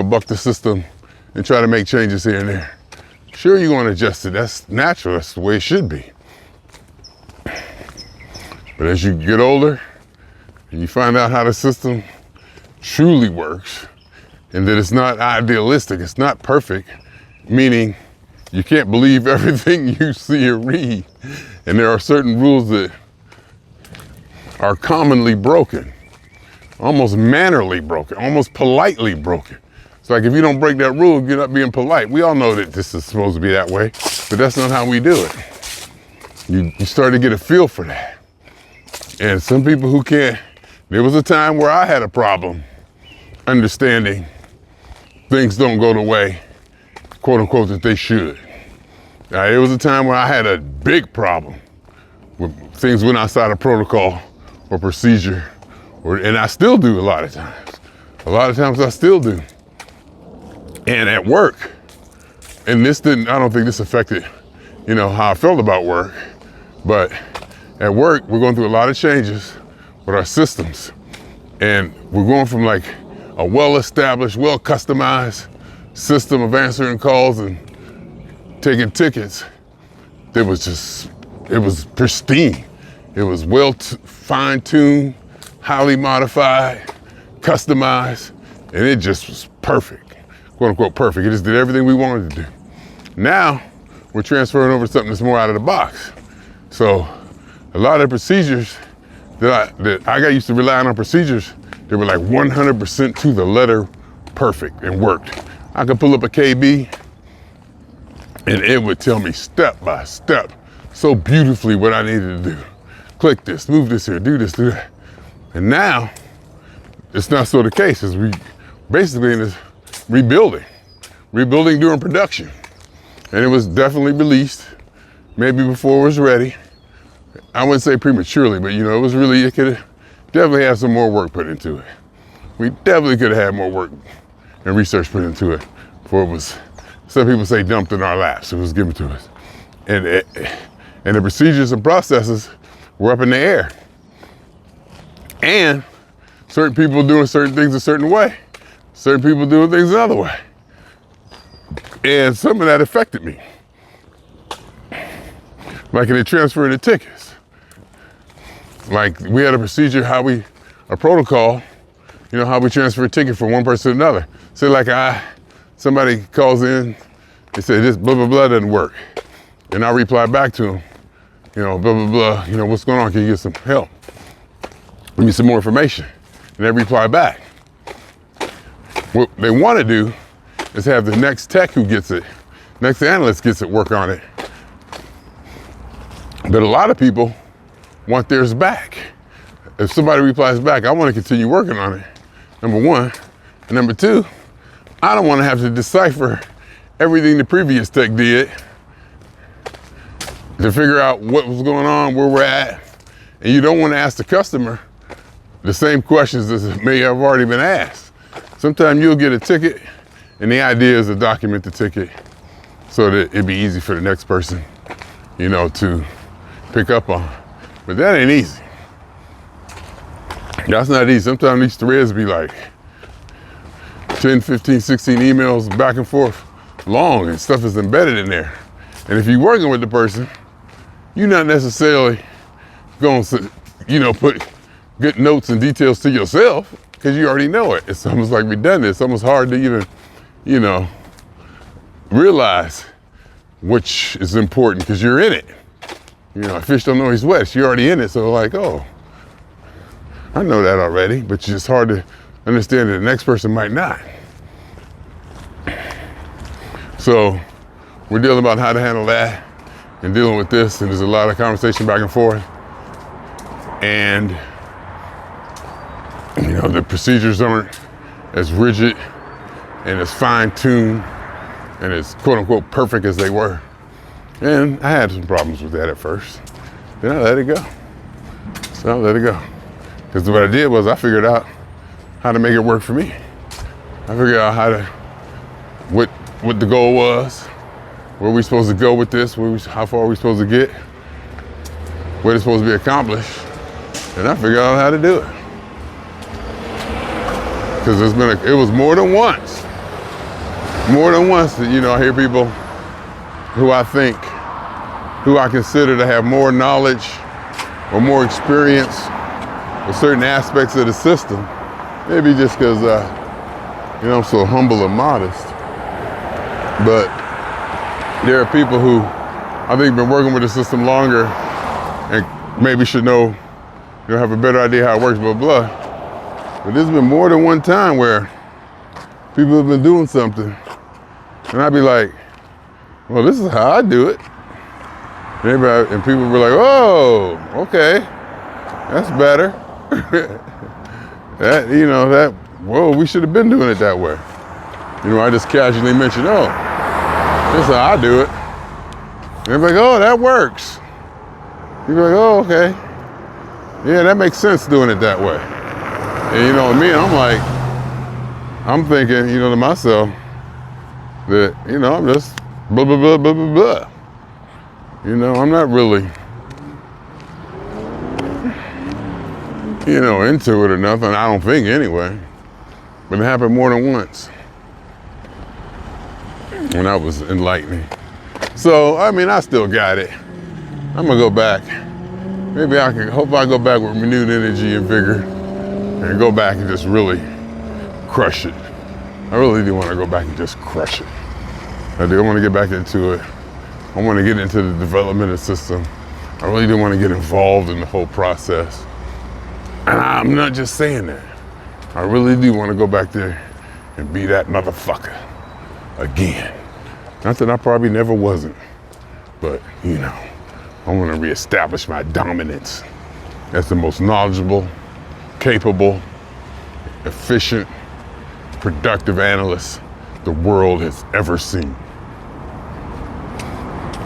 buck the system and try to make changes here and there. Sure, you're gonna adjust it. That's natural, that's the way it should be. But as you get older and you find out how the system truly works and that it's not idealistic, it's not perfect, meaning you can't believe everything you see or read. And there are certain rules that are commonly broken, almost mannerly broken, almost politely broken. It's like if you don't break that rule, you're not being polite. We all know that this is supposed to be that way, but that's not how we do it. You start to get a feel for that. And some people who can't, there was a time where I had a problem understanding things don't go the way, quote unquote, that they should. There was a time where I had a big problem with things went outside of protocol or procedure, and I still do a lot of times. A lot of times I still do. And at work, and I don't think this affected, how I felt about work, but at work, we're going through a lot of changes with our systems. And we're going from like a well-established, well-customized system of answering calls and taking tickets. It was pristine. It was fine-tuned, highly modified, customized, and it just was perfect, quote unquote perfect. It just did everything we wanted to do. Now, we're transferring over to something that's more out of the box. So a lot of procedures that I got used to relying on procedures, they were like 100% to the letter perfect and worked. I could pull up a KB and it would tell me step by step so beautifully what I needed to do. Click this, move this here, do this, do that. And now, it's not so the case. It's basically in this rebuilding during production. And it was definitely released, maybe before it was ready. I wouldn't say prematurely, but it could definitely have some more work put into it. We definitely could have had more work and research put into it before it was, some people say dumped in our laps. It was given to us. And the procedures and processes were up in the air. And certain people doing certain things a certain way, certain people doing things another way. And some of that affected me. Like in the transfer of tickets. Like we had a procedure, a protocol, how we transfer a ticket from one person to another. So like somebody calls in, they say this blah, blah, blah doesn't work. And I reply back to them, blah, blah, blah, what's going on? Can you get some help? Give me some more information. And they reply back. What they want to do is have the next tech who gets it, next analyst gets it, work on it. But a lot of people want theirs back. If somebody replies back, I want to continue working on it, number one. And number two, I don't want to have to decipher everything the previous tech did to figure out what was going on, where we're at. And you don't want to ask the customer the same questions that may have already been asked. sometimes you'll get a ticket, and the idea is to document the ticket so that it'd be easy for the next person, you know, to pick up on. But that ain't easy. That's not easy. Sometimes these threads be like 10, 15, 16 emails back and forth long, and stuff is embedded in there. And if you're working with the person, you're not necessarily going to, you know, put good notes and details to yourself because you already know it. It's almost like redundant. It's almost hard to even, you know, realize which is important because you're in it. You know, a fish don't know he's wet. You're already in it. So like, oh, I know that already, but it's just hard to understand that the next person might not. So we're dealing about how to handle that and dealing with this, and there's a lot of conversation back and forth. And, you know, the procedures aren't as rigid and as fine-tuned and as quote-unquote perfect as they were. And I had some problems with that at first. Then I let it go. So I let it go. Because what I did was I figured out how to make it work for me. I figured out what the goal was, where we supposed to go with this, how far are we supposed to get, what it's supposed to be accomplished, and I figured out how to do it. Because it was more than once that, you know, I hear people who I consider to have more knowledge or more experience with certain aspects of the system, maybe just because, you know, I'm so humble and modest. But there are people who I think been working with the system longer and maybe should know, you know, have a better idea how it works, blah, blah. But there's been more than one time where people have been doing something and I'd be like, well, this is how I do it. And people were like, oh, okay, that's better. Whoa, we should have been doing it that way. You know, I just casually mentioned, oh, this is how I do it. And they're like, oh, that works. You're like, oh, okay. Yeah, that makes sense doing it that way. And you know, me, I'm thinking, you know, to myself that, you know, I'm just blah, blah, blah, blah, blah, blah. You know, I'm not really, you know, into it or nothing. I don't think anyway. But it happened more than once when I was enlightening. So, I mean, I still got it. I'm gonna go back. Maybe hope I go back with renewed energy and vigor and go back and just really crush it. I really do want to go back and just crush it. I do. I want to get back into it. I want to get into the development of the system. I really do want to get involved in the whole process. And I'm not just saying that. I really do want to go back there and be that motherfucker again. Not that I probably never wasn't, but you know, I want to reestablish my dominance as the most knowledgeable, capable, efficient, productive analyst the world has ever seen.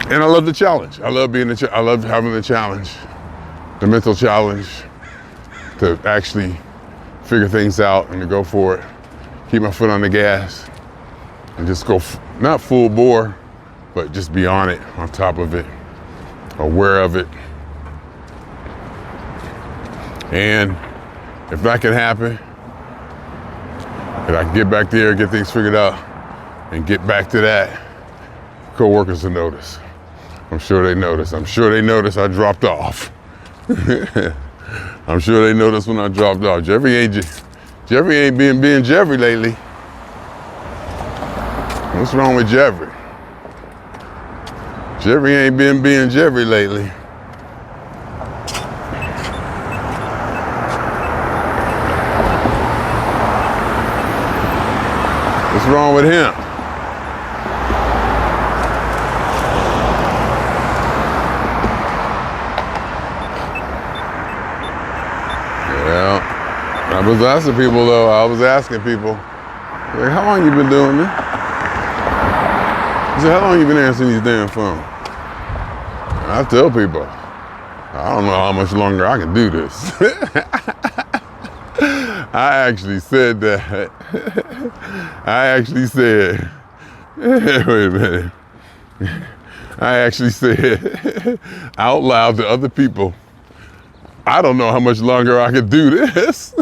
And I love the challenge. I love I love having the challenge, the mental challenge to actually figure things out and to go for it, keep my foot on the gas and just go, not full bore, but just be on it, on top of it, aware of it. And if that can happen, and I can get back there, get things figured out, and get back to that, co-workers will notice. I'm sure they notice. I'm sure they notice I dropped off. I'm sure they noticed when I dropped off. Jeffery ain't being Jeffery lately. What's wrong with Jeffery? Jeffery ain't being Jeffery lately. What's wrong with him? I was asking people though, like, how long you been doing this? I said, how long you been answering these damn phones? I tell people, I don't know how much longer I can do this. I actually said that. I actually said, wait a minute. I actually said out loud to other people, I don't know how much longer I could do this.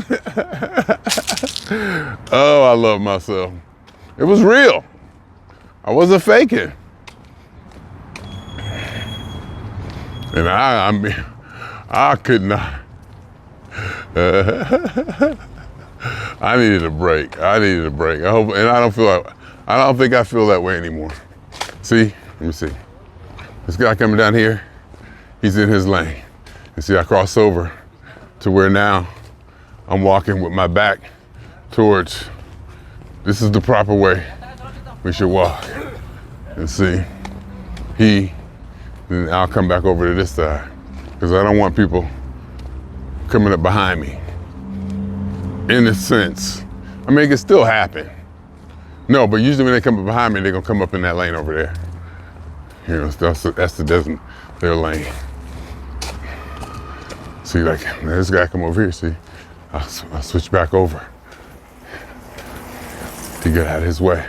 Oh, I love myself. It was real. I wasn't faking. And I mean, I could not. I needed a break. I needed a break. I hope, and I don't think I feel that way anymore. See, let me see. This guy coming down here, he's in his lane. And see, I cross over to where now I'm walking with my back towards, this is the proper way we should walk. And see, then I'll come back over to this side because I don't want people coming up behind me. In a sense, I mean, it can still happen. No, but usually when they come up behind me, they're gonna come up in that lane over there. You know, that's their lane. See, like, this guy come over here, see? I'll switch back over to get out of his way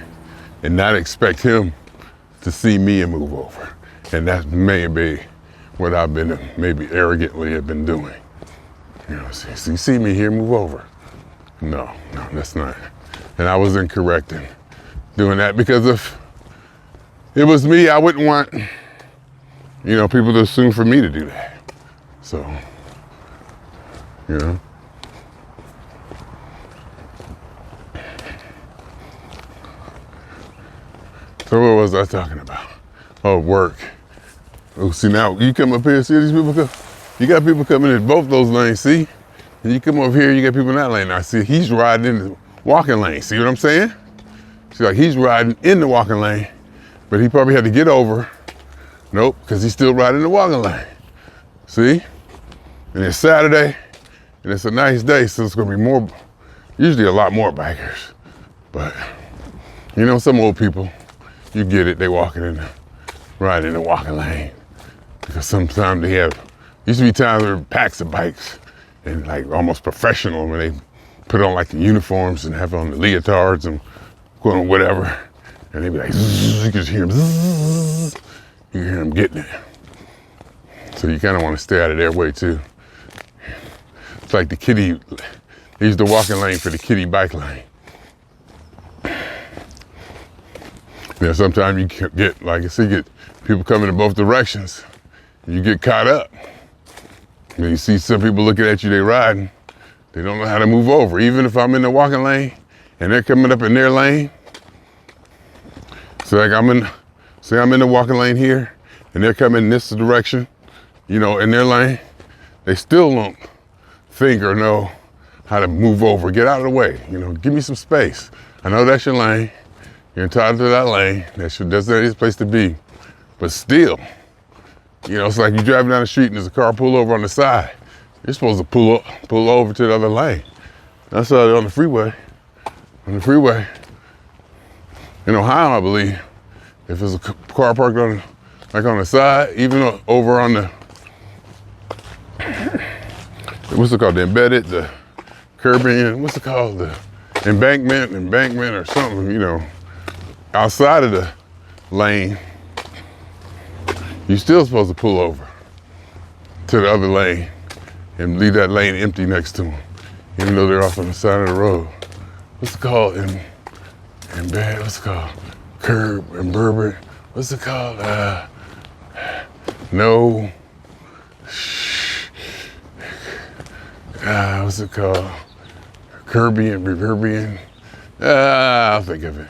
and not expect him to see me and move over. And that may be what I've been maybe arrogantly have been doing. You know, so you see me here, move over. No, that's not. And I was incorrect in doing that because if it was me, I wouldn't want, you know, people to assume for me to do that. So, you know. So what was I talking about? Oh, work. Oh, see now, you come up here, see these people come? You got people coming in both those lanes, see? And you come over here, you got people in that lane. Now, see, he's riding in the walking lane. See what I'm saying? See, like he's riding in the walking lane, but he probably had to get over. Nope, because he's still riding the walking lane. See? And it's Saturday, and it's a nice day, so it's gonna be more, usually a lot more bikers. But, you know, some old people, you get it, they riding in the walking lane. Because sometimes they have, used to be times there were packs of bikes and like almost professional when they put on like the uniforms and have on the leotards and whatever. And they'd be like, zzz, you can hear them, zzz, you can hear them getting it. So you kind of want to stay out of their way too. It's like the kiddie, they use the walking lane for the kiddie bike lane. You know, sometimes you get, like I said, you get people coming in both directions. You get caught up. When you see some people looking at you, they riding, they don't know how to move over. Even if I'm in the walking lane and they're coming up in their lane. So like I'm in the walking lane here and they're coming in this direction, you know, in their lane, they still don't think or know how to move over. Get out of the way, you know, give me some space. I know that's your lane. You're entitled to that lane. That's his place to be. But still, you know, it's like you're driving down the street and there's a car pull over on the side. You're supposed to pull over to the other lane. That's how they're on the freeway. On the freeway, in Ohio, I believe, if there's a car parked on the side, even over on the, what's it called, the embedded, the curbing, what's it called, the embankment or something, you know, outside of the lane, you're still supposed to pull over to the other lane and leave that lane empty next to them, even though they're off on the side of the road. What's it called? What's it called? Curb and Berber. What's it called? What's it called? Kirby and Reverbian. I'll think of it.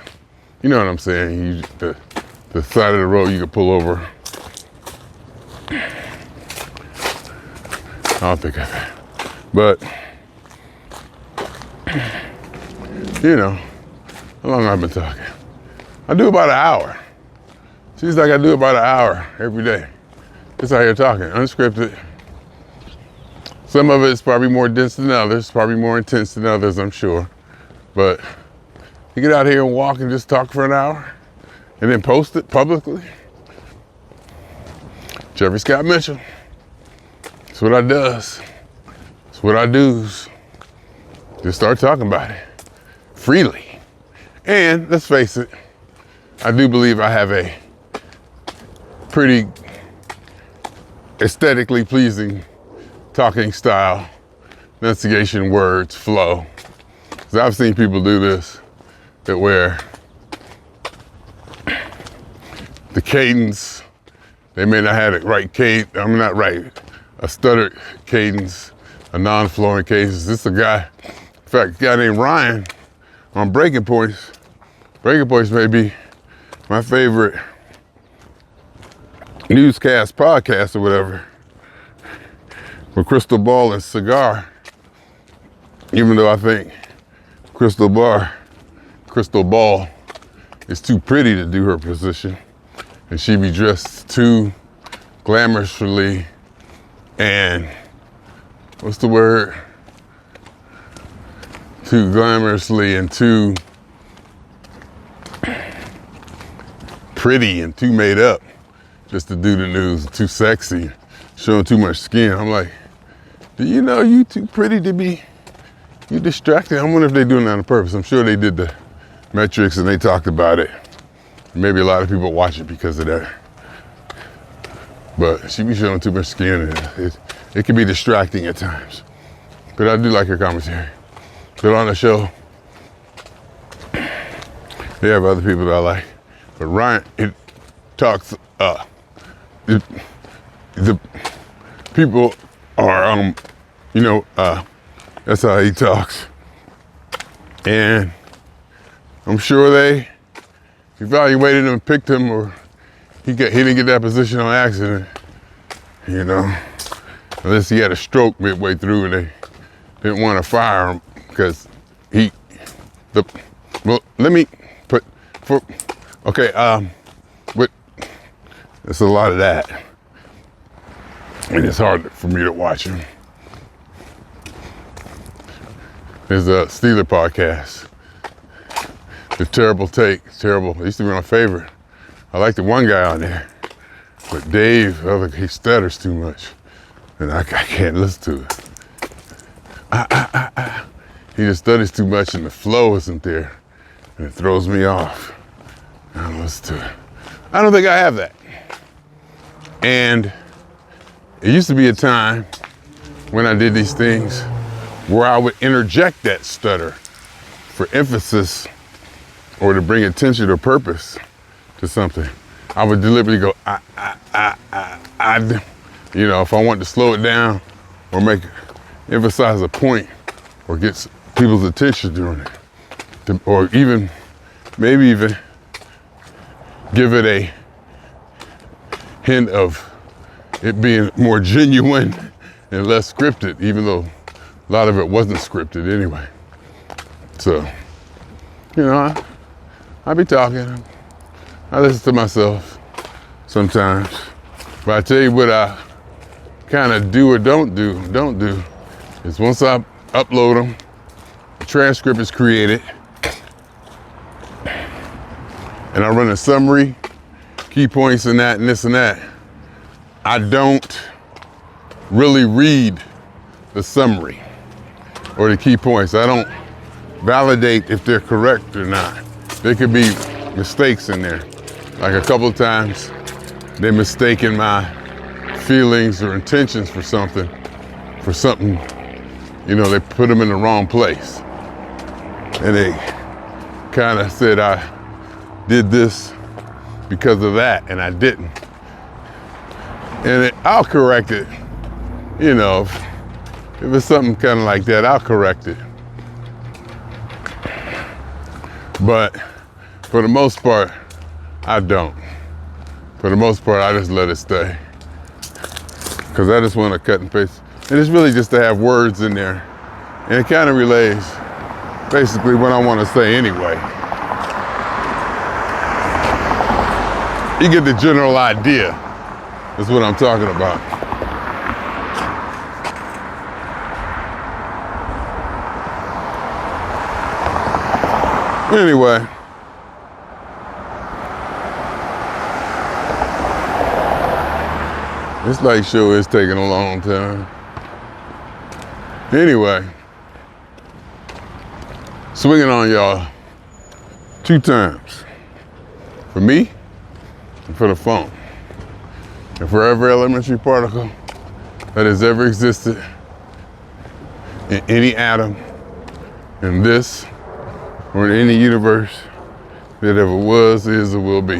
You know what I'm saying? The side of the road you can pull over. I'll think of it. But, you know, how long have I been talking? I do about an hour. Seems like I do about an hour every day. Just out here talking, unscripted. Some of it is probably more dense than others, probably more intense than others, I'm sure. But you get out here and walk and just talk for an hour and then post it publicly. Jeffery Scott Mitchell. That's what I does. That's what I do's. just start talking about it freely. And let's face it, I do believe I have a pretty aesthetically pleasing talking style, enunciation, words, flow. Because I've seen people do this that where the cadence, they may not have it right cadence, I'm not right, a stuttered cadence, a non-flowing cadence. This is a guy, in fact, a guy named Ryan on Breaking Points. Breaking Points may be my favorite newscast podcast or whatever, with Crystal Ball and Cigar, even though I think Crystal Ball is too pretty to do her position, and she be dressed too glamorously and, what's the word? Too glamorously and too pretty and too made up just to do the news, too sexy, showing too much skin. I'm like, do you know you too pretty to be, you distracted? I wonder if they're doing that on purpose. I'm sure they did the metrics and they talked about it. Maybe a lot of people watch it because of that. But she be showing too much skin and it can be distracting at times. But I do like her commentary. But on the show, they have other people that I like. But Ryan, it talks, the people are, that's how he talks. And I'm sure they evaluated him and picked him, or he didn't get that position on accident, unless he had a stroke midway through and they didn't want to fire him because there's a lot of that, and it's hard for me to watch him. There's a Steeler podcast, The Terrible Take. It's terrible. It used to be my favorite. I like the one guy on there, but Dave, he stutters too much, and I can't listen to it. He just stutters too much, and the flow isn't there, and it throws me off. I don't listen to it. I don't think I have that. And it used to be a time when I did these things where I would interject that stutter for emphasis or to bring attention or purpose to something. I would deliberately go, if I wanted to slow it down or emphasize a point or get people's attention during it, or maybe even give it a hint of it being more genuine and less scripted, even though a lot of it wasn't scripted anyway. So, I be talking. I listen to myself sometimes. But I tell you what I kind of do or don't do is once I upload them, the transcript is created, and I run a summary, key points and that and this and that. I don't really read the summary or the key points. I don't validate if they're correct or not. There could be mistakes in there. Like a couple of times, they mistaken my feelings or intentions for something, they put them in the wrong place. And they kind of said I did this because of that, and I didn't. And I'll correct it, if it's something kind of like that, I'll correct it. But for the most part, I don't. For the most part, I just let it stay. Because I just want to cut and paste. And it's really just to have words in there. And it kind of relays basically what I want to say anyway. You get the general idea. That's what I'm talking about. Anyway. This light show is taking a long time. Anyway, swinging on y'all 2 times. For me and for the phone. And for every elementary particle that has ever existed in any atom in this or in any universe that ever was, is, or will be.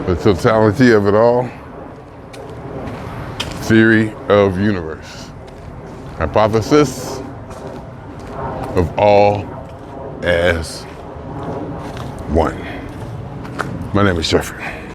The totality of it all, theory of universe. Hypothesis of all as one. My name is Jeffery.